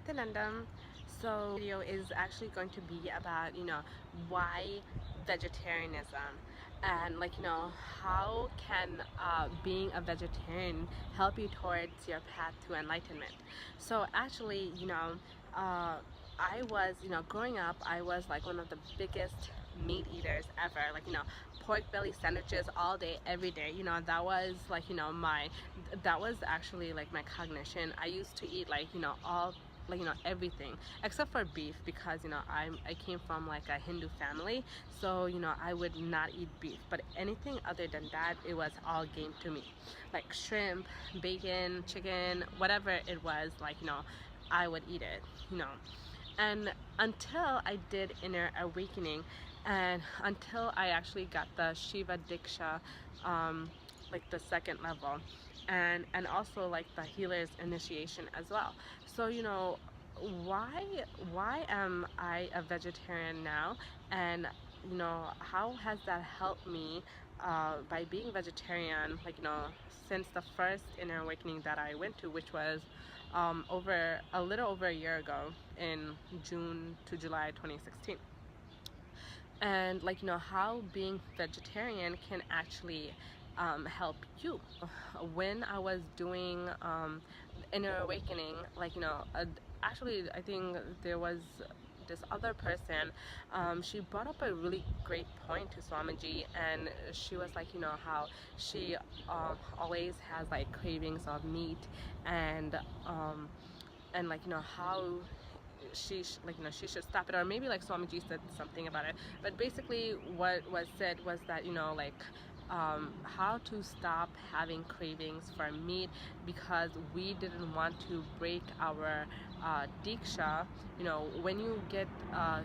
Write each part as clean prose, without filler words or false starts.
Nityanandam. So video is actually going to be about why vegetarianism, and how can being a vegetarian help you towards your path to enlightenment. So actually I was growing up, I was like one of the biggest meat eaters ever, pork belly sandwiches all day every day. That was that was actually like my cognition. I used to eat all everything except for beef, because I came from like a Hindu family, so I would not eat beef, but anything other than that, it was all game to me, like shrimp, bacon, chicken, whatever it was, I would eat it. And until I did inner awakening, and until I actually got the Shiva Diksha, like the second level, and also like the healer's initiation as well. So why why am I a vegetarian now, and how has that helped me by being vegetarian, since the first inner awakening that I went to, which was over a little over a year ago, in June to July 2016. And how being vegetarian can actually help you. When I was doing inner awakening, actually I think there was this other person, she brought up a really great point to Swamiji, and she was like, how she always has like cravings of meat, and how she should stop it, or maybe like Swamiji said something about it. But basically what was said was that how to stop having cravings for meat, because we didn't want to break our Diksha. When you get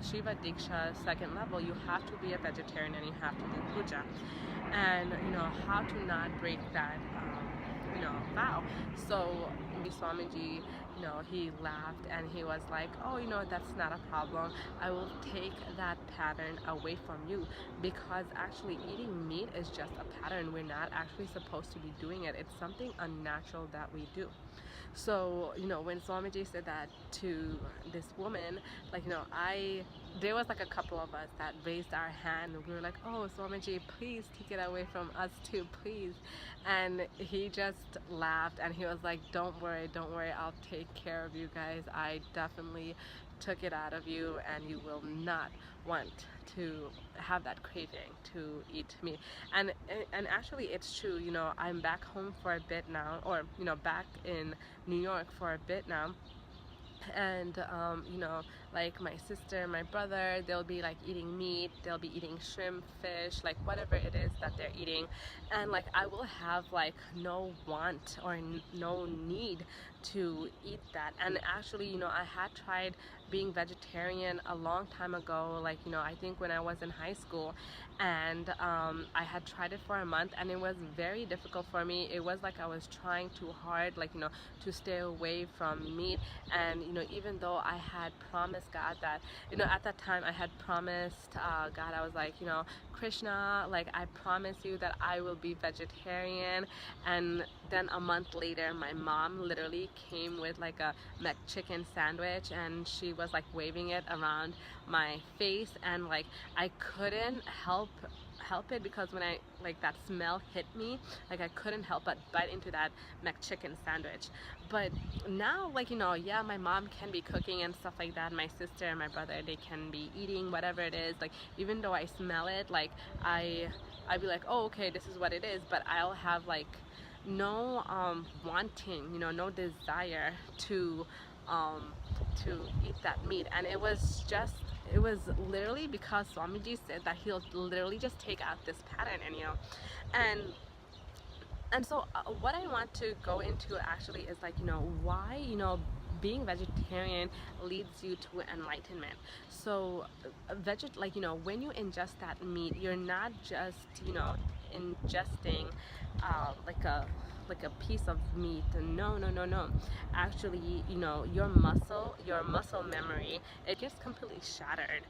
Shiva Diksha second level, you have to be a vegetarian and you have to do puja, and how to not break that vow. So Swamiji, he laughed and he was like, oh, that's not a problem. I will take that pattern away from you, because actually eating meat is just a pattern. We're not actually supposed to be doing it. It's something unnatural that we do. So when Swamiji said that to this woman, there was like a couple of us that raised our hand. We were like, oh, Swamiji, please take it away from us too, please. And he just laughed and he was like, don't worry, I'll take care of you guys. I definitely took it out of you, and you will not want to have that craving to eat meat. And actually it's true. I'm back home for a bit now, or back in New York for a bit now, and like my sister, my brother, they'll be like eating meat, they'll be eating shrimp, fish, like whatever it is that they're eating, and I will have no want or no need to eat that. And actually I had tried being vegetarian a long time ago, I think when I was in high school, and I had tried it for a month, and it was very difficult for me. It was like I was trying too hard, to stay away from meat. And even though I had promised God that, at that time I had promised God, I was like, Krishna, I promise you that I will be vegetarian. And then a month later, my mom literally came with like a McChicken sandwich, and she was waving it around my face, and I couldn't help it, because when I that smell hit me, I couldn't help but bite into that McChicken sandwich. But now yeah, my mom can be cooking and stuff like that, my sister and my brother, they can be eating whatever it is, even though I smell it, I'd be like, oh, okay, this is what it is, but I'll have no wanting, no desire to eat that meat. And it was literally because Swamiji said that he'll literally just take out this pattern, and so what I want to go into actually is why being vegetarian leads you to enlightenment. So when you ingest that meat, you're not just ingesting like a piece of meat. No, no, no, no. Actually, you know, your muscle memory, it gets completely shattered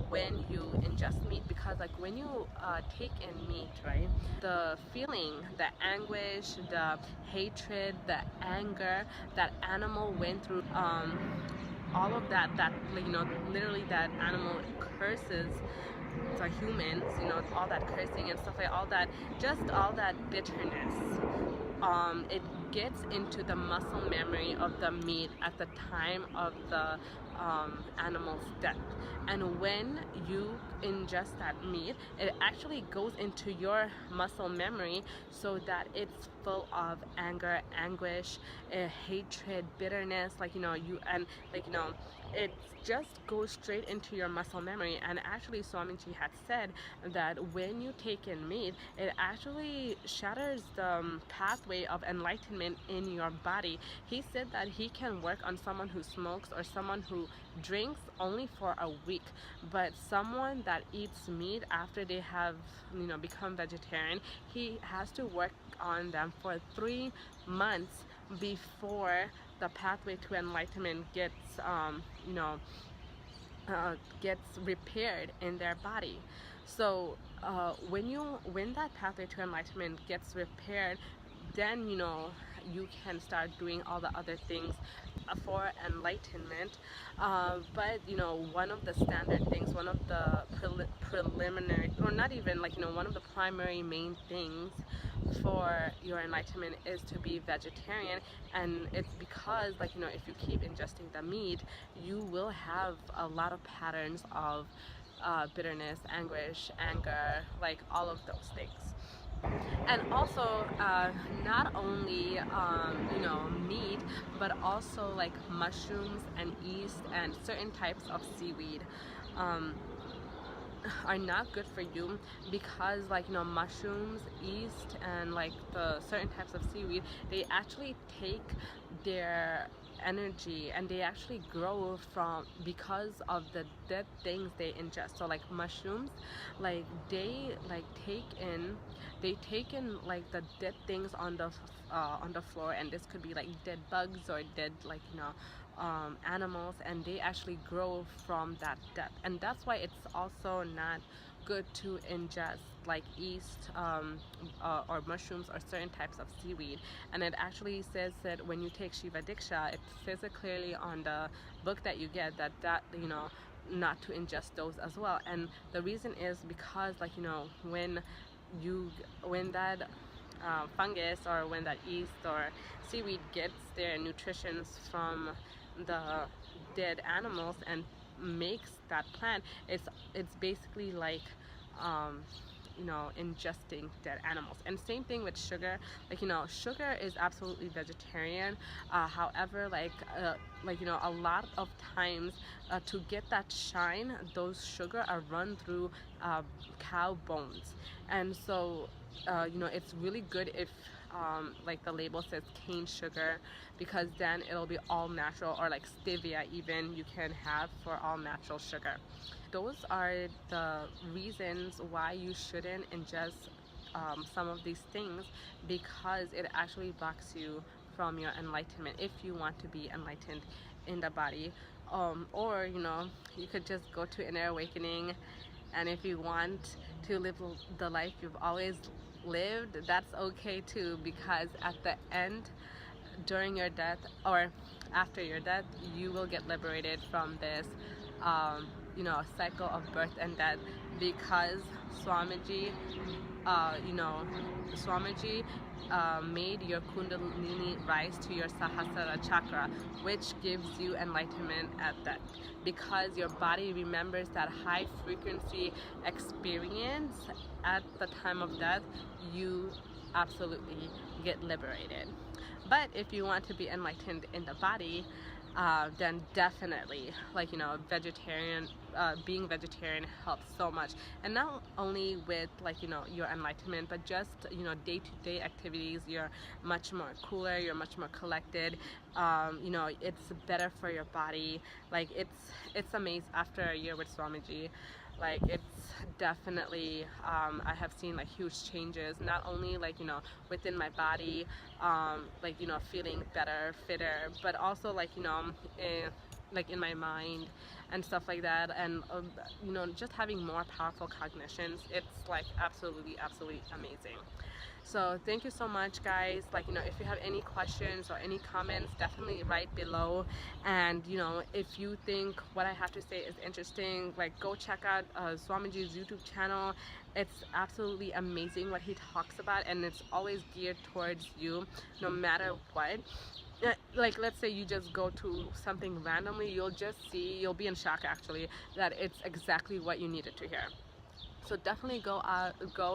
when you ingest meat, because like when you take in meat, right, the feeling, the anguish, the hatred, the anger that animal went through, all of that, like, you know, literally that animal curses to humans, you know, all that cursing and stuff, like all that, just all that bitterness, it gets into the muscle memory of the meat at the time of the animal's death. And when you ingest that meat, it actually goes into your muscle memory, so that it's full of anger, anguish, hatred, bitterness, like, you know, you, and like, you know, it just goes straight into your muscle memory. And actually, Swamiji had said that when you take in meat, it actually shatters the pathway of enlightenment in your body. He said that he can work on someone who smokes or someone who drinks only for a week, but someone that eats meat after they have, you know, become vegetarian, he has to work on them for 3 months before the pathway to enlightenment gets, you know, gets repaired in their body. So when that pathway to enlightenment gets repaired, then, you know, you can start doing all the other things for enlightenment. But you know, one of the standard things, one of the preliminary, or not even, like, you know, one of the primary main things for your enlightenment is to be vegetarian. And it's because, like, you know, if you keep ingesting the meat, you will have a lot of patterns of bitterness, anguish, anger, like all of those things. And also, not only, you know, meat, but also like mushrooms and yeast and certain types of seaweed. Um, are not good for you, because, like, you know, mushrooms, yeast, and like the certain types of seaweed, they actually take their energy, and they actually grow from, because of the dead things they ingest. So like mushrooms, like like they take in like the dead things on the floor, and this could be like dead bugs or dead, like, you know, animals, and they actually grow from that death. And that's why it's also not good to ingest like yeast, or mushrooms, or certain types of seaweed. And it actually says that when you take Shiva Diksha, it says it clearly on the book that you get, that you know, not to ingest those as well. And the reason is because, like, you know, when that fungus, or when that yeast or seaweed gets their nutritions from the dead animals and makes that plant, it's basically like, um, you know, ingesting dead animals. And same thing with sugar. Like, you know, sugar is absolutely vegetarian. However, like, you know, a lot of times, to get that shine, those sugar are run through cow bones. And so, you know, it's really good if, like the label says cane sugar, because then it'll be all natural, or like stevia even you can have for all natural sugar. Those are the reasons why you shouldn't ingest some of these things, because it actually blocks you from your enlightenment, if you want to be enlightened in the body. Or, you know, you could just go to inner awakening, and if you want to live the life you've always lived, that's okay too, because at the end, during your death, or after your death, you will get liberated from this, you know, cycle of birth and death, because Swamiji, you know, Swamiji made your Kundalini rise to your Sahasrara chakra, which gives you enlightenment at that. Because your body remembers that high frequency experience at the time of death, you absolutely get liberated. But if you want to be enlightened in the body, then definitely, like, you know, being vegetarian helps so much. And not only with, like, you know, your enlightenment, but just, you know, day-to-day activities, you're much more cooler, you're much more collected. You know, it's better for your body. Like, it's amazing. After a year with Swamiji, like it's definitely I have seen like huge changes, not only like, you know, within my body, like, you know, feeling better, fitter, but also like, you know, like in my mind and stuff like that, and you know, just having more powerful cognitions. It's like absolutely amazing. So thank you so much, guys. Like, you know, if you have any questions or any comments, definitely write below. And, you know, if you think what I have to say is interesting, like, go check out Swamiji's YouTube channel. It's absolutely amazing what he talks about, and it's always geared towards you, no matter what. Like, let's say you just go to something randomly, you'll just see, you'll be in shock actually, that it's exactly what you needed to hear. So definitely go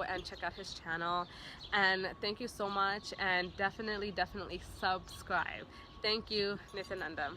and check out his channel, and thank you so much, and definitely subscribe. Thank you, Nityananda.